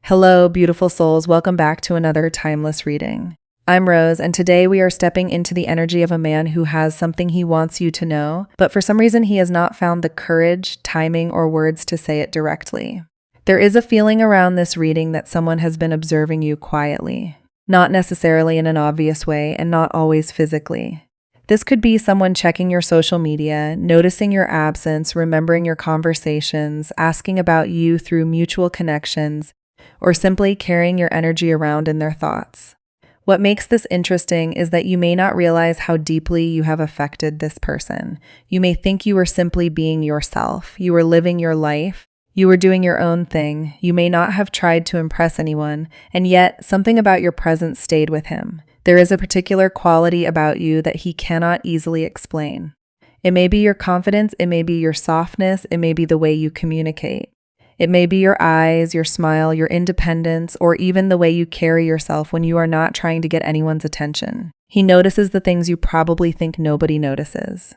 Hello, beautiful souls. Welcome back to another timeless reading. I'm Rose, and today we are stepping into the energy of a man who has something he wants you to know, but for some reason he has not found the courage, timing, or words to say it directly. There is a feeling around this reading that someone has been observing you quietly, not necessarily in an obvious way and not always physically. This could be someone checking your social media, noticing your absence, remembering your conversations, asking about you through mutual connections, or simply carrying your energy around in their thoughts. What makes this interesting is that you may not realize how deeply you have affected this person. You may think you were simply being yourself. You were living your life. You were doing your own thing. You may not have tried to impress anyone, and yet something about your presence stayed with him. There is a particular quality about you that he cannot easily explain. It may be your confidence, it may be your softness, it may be the way you communicate. It may be your eyes, your smile, your independence, or even the way you carry yourself when you are not trying to get anyone's attention. He notices the things you probably think nobody notices.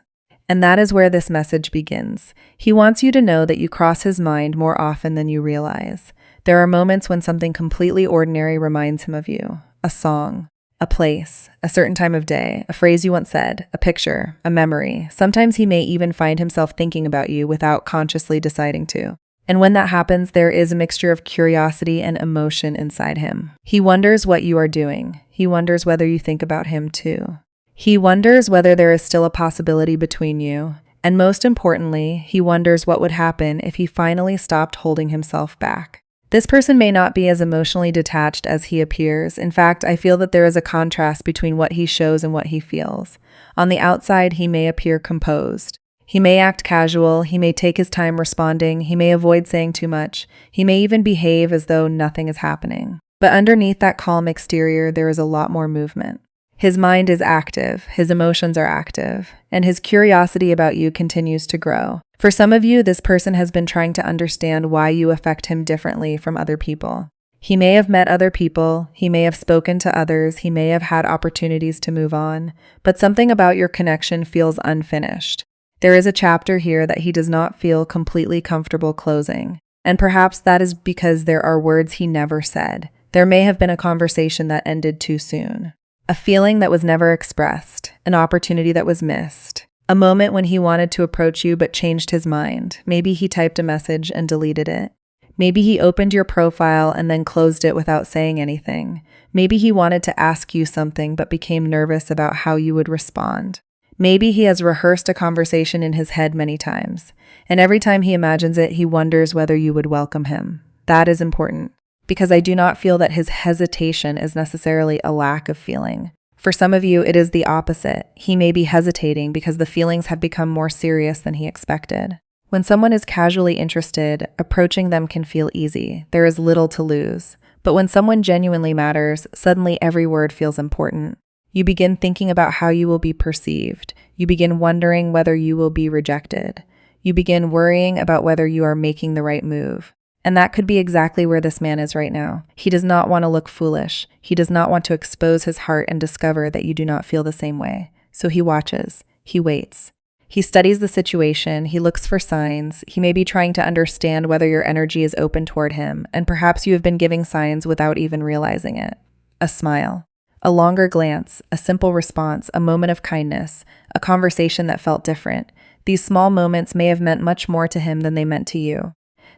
And that is where this message begins. He wants you to know that you cross his mind more often than you realize. There are moments when something completely ordinary reminds him of you. A song, a place, a certain time of day, a phrase you once said, a picture, a memory. Sometimes he may even find himself thinking about you without consciously deciding to. And when that happens, there is a mixture of curiosity and emotion inside him. He wonders what you are doing. He wonders whether you think about him too. He wonders whether there is still a possibility between you. And most importantly, he wonders what would happen if he finally stopped holding himself back. This person may not be as emotionally detached as he appears. In fact, I feel that there is a contrast between what he shows and what he feels. On the outside, he may appear composed. He may act casual, he may take his time responding, he may avoid saying too much, he may even behave as though nothing is happening. But underneath that calm exterior, there is a lot more movement. His mind is active, his emotions are active, and his curiosity about you continues to grow. For some of you, this person has been trying to understand why you affect him differently from other people. He may have met other people, he may have spoken to others, he may have had opportunities to move on, but something about your connection feels unfinished. There is a chapter here that he does not feel completely comfortable closing, and perhaps that is because there are words he never said. There may have been a conversation that ended too soon, a feeling that was never expressed, an opportunity that was missed, a moment when he wanted to approach you but changed his mind. Maybe he typed a message and deleted it. Maybe he opened your profile and then closed it without saying anything. Maybe he wanted to ask you something but became nervous about how you would respond. Maybe he has rehearsed a conversation in his head many times, and every time he imagines it, he wonders whether you would welcome him. That is important, because I do not feel that his hesitation is necessarily a lack of feeling. For some of you, it is the opposite. He may be hesitating because the feelings have become more serious than he expected. When someone is casually interested, approaching them can feel easy. There is little to lose. But when someone genuinely matters, suddenly every word feels important. You begin thinking about how you will be perceived. You begin wondering whether you will be rejected. You begin worrying about whether you are making the right move. And that could be exactly where this man is right now. He does not want to look foolish. He does not want to expose his heart and discover that you do not feel the same way. So he watches. He waits. He studies the situation. He looks for signs. He may be trying to understand whether your energy is open toward him, and perhaps you have been giving signs without even realizing it. A smile. A longer glance, a simple response, a moment of kindness, a conversation that felt different. These small moments may have meant much more to him than they meant to you.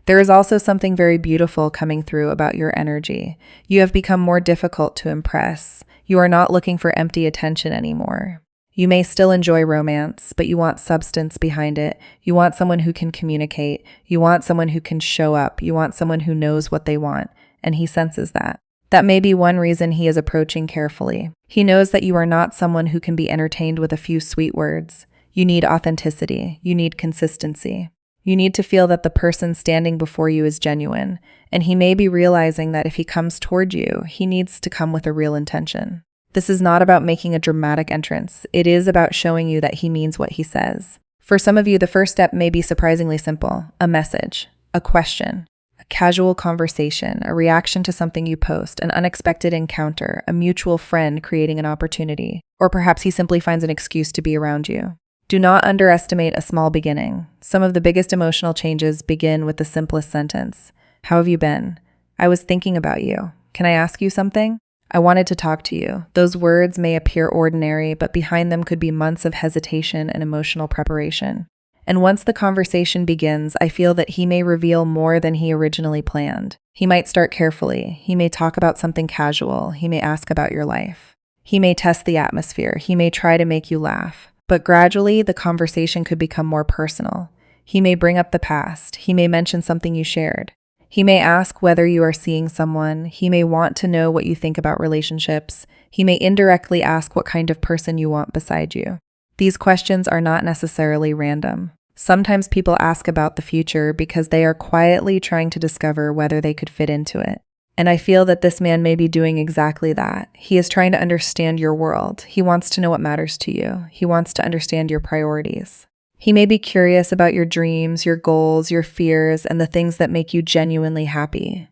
There is also something very beautiful coming through about your energy. You have become more difficult to impress. You are not looking for empty attention anymore. You may still enjoy romance, but you want substance behind it. You want someone who can communicate. You want someone who can show up. You want someone who knows what they want, and he senses that. That may be one reason he is approaching carefully. He knows that you are not someone who can be entertained with a few sweet words. You need authenticity. You need consistency. You need to feel that the person standing before you is genuine, and he may be realizing that if he comes toward you, he needs to come with a real intention. This is not about making a dramatic entrance. It is about showing you that he means what he says. For some of you, the first step may be surprisingly simple: a message, a question, casual conversation, a reaction to something you post, an unexpected encounter, a mutual friend creating an opportunity, or perhaps he simply finds an excuse to be around you. Do not underestimate a small beginning. Some of the biggest emotional changes begin with the simplest sentence. How have you been? I was thinking about you. Can I ask you something? I wanted to talk to you. Those words may appear ordinary, but behind them could be months of hesitation and emotional preparation. And once the conversation begins, I feel that he may reveal more than he originally planned. He might start carefully. He may talk about something casual. He may ask about your life. He may test the atmosphere. He may try to make you laugh. But gradually, the conversation could become more personal. He may bring up the past. He may mention something you shared. He may ask whether you are seeing someone. He may want to know what you think about relationships. He may indirectly ask what kind of person you want beside you. These questions are not necessarily random. Sometimes people ask about the future because they are quietly trying to discover whether they could fit into it. And I feel that this man may be doing exactly that. He is trying to understand your world. He wants to know what matters to you. He wants to understand your priorities. He may be curious about your dreams, your goals, your fears, and the things that make you genuinely happy.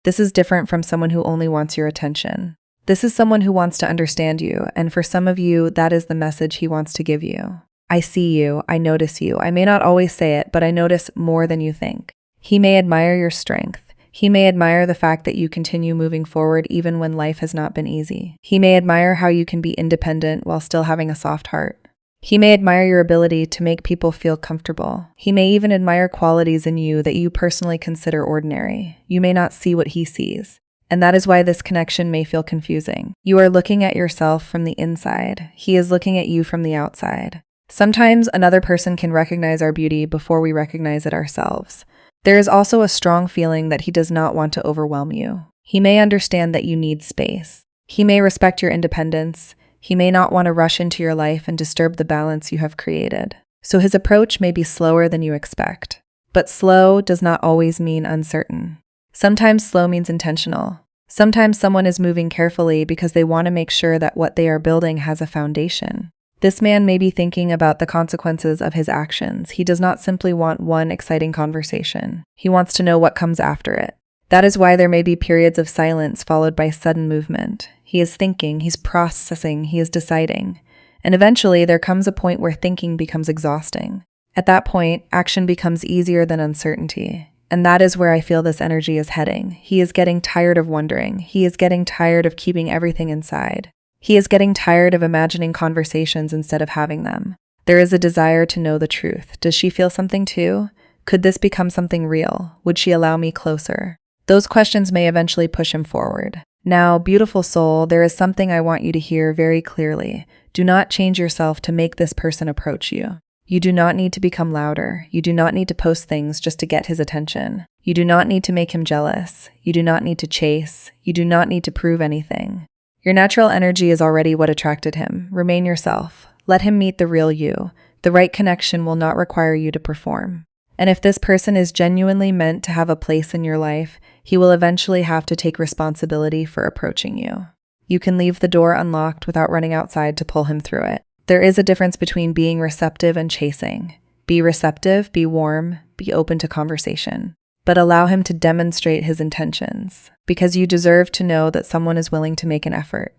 This is different from someone who only wants your attention. This is someone who wants to understand you, and for some of you, that is the message he wants to give you. I see you, I notice you. I may not always say it, but I notice more than you think. He may admire your strength. He may admire the fact that you continue moving forward even when life has not been easy. He may admire how you can be independent while still having a soft heart. He may admire your ability to make people feel comfortable. He may even admire qualities in you that you personally consider ordinary. You may not see what he sees. And that is why this connection may feel confusing. You are looking at yourself from the inside. He is looking at you from the outside. Sometimes another person can recognize our beauty before we recognize it ourselves. There is also a strong feeling that he does not want to overwhelm you. He may understand that you need space. He may respect your independence. He may not want to rush into your life and disturb the balance you have created. So his approach may be slower than you expect. But slow does not always mean uncertain. Sometimes slow means intentional. Sometimes someone is moving carefully because they want to make sure that what they are building has a foundation. This man may be thinking about the consequences of his actions. He does not simply want one exciting conversation. He wants to know what comes after it. That is why there may be periods of silence followed by sudden movement. He is thinking, he's processing, he is deciding. And eventually there comes a point where thinking becomes exhausting. At that point, action becomes easier than uncertainty. And that is where I feel this energy is heading. He is getting tired of wondering. He is getting tired of keeping everything inside. He is getting tired of imagining conversations instead of having them. There is a desire to know the truth. Does she feel something too? Could this become something real? Would she allow me closer? Those questions may eventually push him forward. Now, beautiful soul, there is something I want you to hear very clearly. Do not change yourself to make this person approach you. You do not need to become louder. You do not need to post things just to get his attention. You do not need to make him jealous. You do not need to chase. You do not need to prove anything. Your natural energy is already what attracted him. Remain yourself. Let him meet the real you. The right connection will not require you to perform. And if this person is genuinely meant to have a place in your life, he will eventually have to take responsibility for approaching you. You can leave the door unlocked without running outside to pull him through it. There is a difference between being receptive and chasing. Be receptive, be warm, be open to conversation. But allow him to demonstrate his intentions, because you deserve to know that someone is willing to make an effort.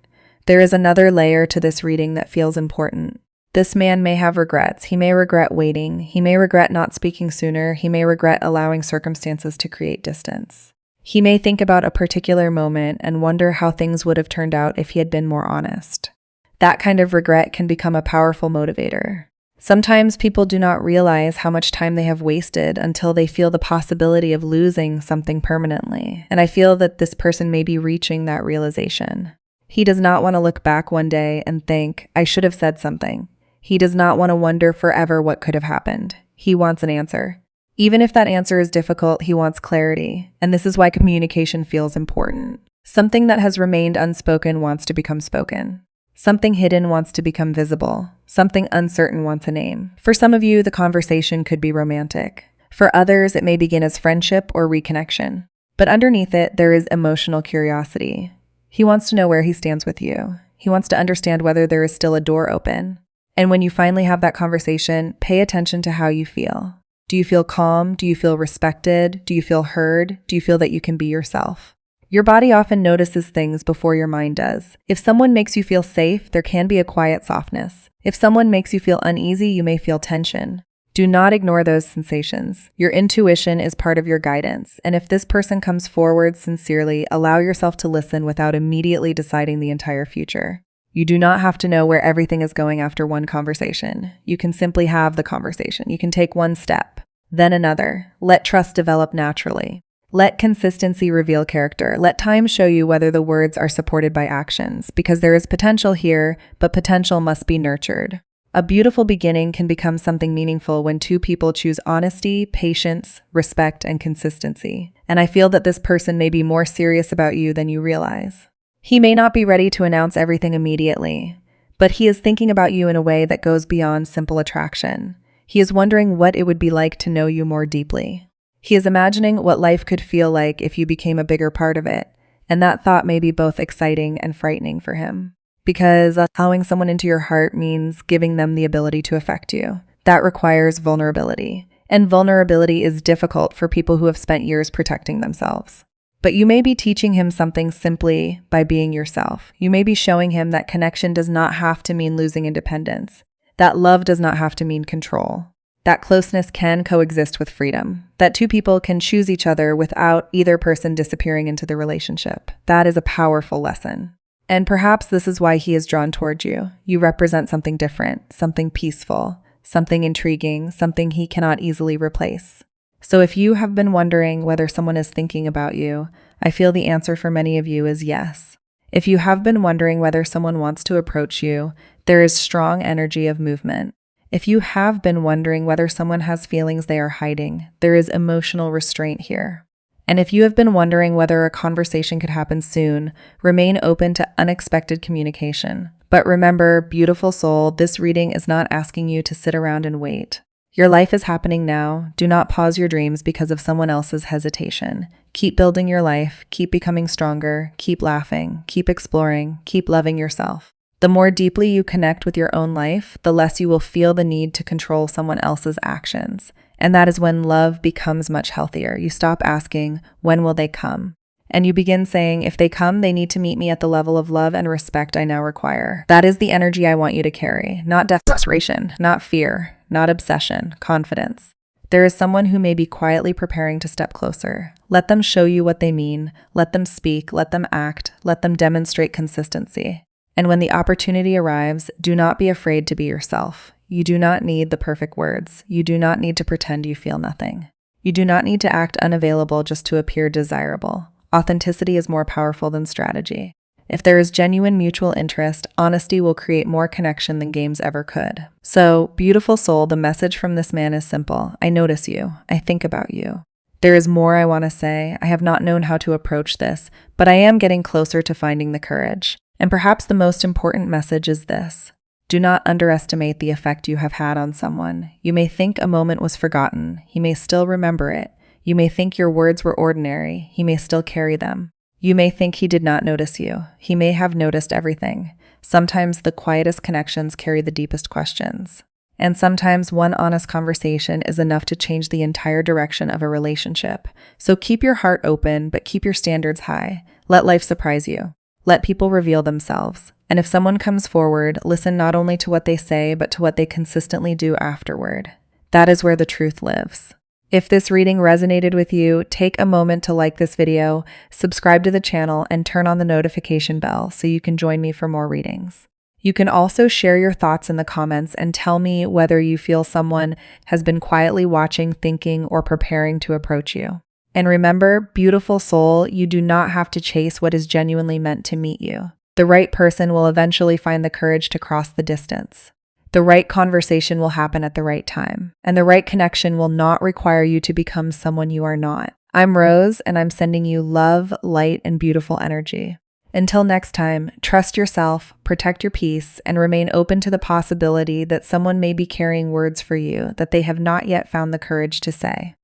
There is another layer to this reading that feels important. This man may have regrets. He may regret waiting. He may regret not speaking sooner. He may regret allowing circumstances to create distance. He may think about a particular moment and wonder how things would have turned out if he had been more honest. That kind of regret can become a powerful motivator. Sometimes people do not realize how much time they have wasted until they feel the possibility of losing something permanently. And I feel that this person may be reaching that realization. He does not want to look back one day and think, I should have said something. He does not want to wonder forever what could have happened. He wants an answer. Even if that answer is difficult, he wants clarity. And this is why communication feels important. Something that has remained unspoken wants to become spoken. Something hidden wants to become visible. Something uncertain wants a name. For some of you, the conversation could be romantic. For others, it may begin as friendship or reconnection. But underneath it, there is emotional curiosity. He wants to know where he stands with you. He wants to understand whether there is still a door open. And when you finally have that conversation, pay attention to how you feel. Do you feel calm? Do you feel respected? Do you feel heard? Do you feel that you can be yourself? Your body often notices things before your mind does. If someone makes you feel safe, there can be a quiet softness. If someone makes you feel uneasy, you may feel tension. Do not ignore those sensations. Your intuition is part of your guidance, and if this person comes forward sincerely, allow yourself to listen without immediately deciding the entire future. You do not have to know where everything is going after one conversation. You can simply have the conversation. You can take one step, then another. Let trust develop naturally. Let consistency reveal character. Let time show you whether the words are supported by actions, because there is potential here, but potential must be nurtured. A beautiful beginning can become something meaningful when two people choose honesty, patience, respect, and consistency. And I feel that this person may be more serious about you than you realize. He may not be ready to announce everything immediately, but he is thinking about you in a way that goes beyond simple attraction. He is wondering what it would be like to know you more deeply. He is imagining what life could feel like if you became a bigger part of it, and that thought may be both exciting and frightening for him. Because allowing someone into your heart means giving them the ability to affect you. That requires vulnerability, and vulnerability is difficult for people who have spent years protecting themselves. But you may be teaching him something simply by being yourself. You may be showing him that connection does not have to mean losing independence, that love does not have to mean control, that closeness can coexist with freedom, that two people can choose each other without either person disappearing into the relationship. That is a powerful lesson. And perhaps this is why he is drawn toward you. You represent something different, something peaceful, something intriguing, something he cannot easily replace. So if you have been wondering whether someone is thinking about you, I feel the answer for many of you is yes. If you have been wondering whether someone wants to approach you, there is strong energy of movement. If you have been wondering whether someone has feelings they are hiding, there is emotional restraint here. And if you have been wondering whether a conversation could happen soon, remain open to unexpected communication. But remember, beautiful soul, this reading is not asking you to sit around and wait. Your life is happening now. Do not pause your dreams because of someone else's hesitation. Keep building your life, keep becoming stronger, keep laughing, keep exploring, keep loving yourself. The more deeply you connect with your own life, the less you will feel the need to control someone else's actions. And that is when love becomes much healthier. You stop asking, when will they come? And you begin saying, if they come, they need to meet me at the level of love and respect I now require. That is the energy I want you to carry, not desperation, not fear, not obsession, confidence. There is someone who may be quietly preparing to step closer. Let them show you what they mean. Let them speak. Let them act. Let them demonstrate consistency. And when the opportunity arrives, do not be afraid to be yourself. You do not need the perfect words. You do not need to pretend you feel nothing. You do not need to act unavailable just to appear desirable. Authenticity is more powerful than strategy. If there is genuine mutual interest, honesty will create more connection than games ever could. So, beautiful soul, the message from this man is simple. I notice you. I think about you. There is more I want to say. I have not known how to approach this, but I am getting closer to finding the courage. And perhaps the most important message is this. Do not underestimate the effect you have had on someone. You may think a moment was forgotten. He may still remember it. You may think your words were ordinary. He may still carry them. You may think he did not notice you. He may have noticed everything. Sometimes the quietest connections carry the deepest questions. And sometimes one honest conversation is enough to change the entire direction of a relationship. So keep your heart open, but keep your standards high. Let life surprise you. Let people reveal themselves. And if someone comes forward, listen not only to what they say, but to what they consistently do afterward. That is where the truth lives. If this reading resonated with you, take a moment to like this video, subscribe to the channel, and turn on the notification bell so you can join me for more readings. You can also share your thoughts in the comments and tell me whether you feel someone has been quietly watching, thinking, or preparing to approach you. And remember, beautiful soul, you do not have to chase what is genuinely meant to meet you. The right person will eventually find the courage to cross the distance. The right conversation will happen at the right time, and the right connection will not require you to become someone you are not. I'm Rose, and I'm sending you love, light, and beautiful energy. Until next time, trust yourself, protect your peace, and remain open to the possibility that someone may be carrying words for you that they have not yet found the courage to say.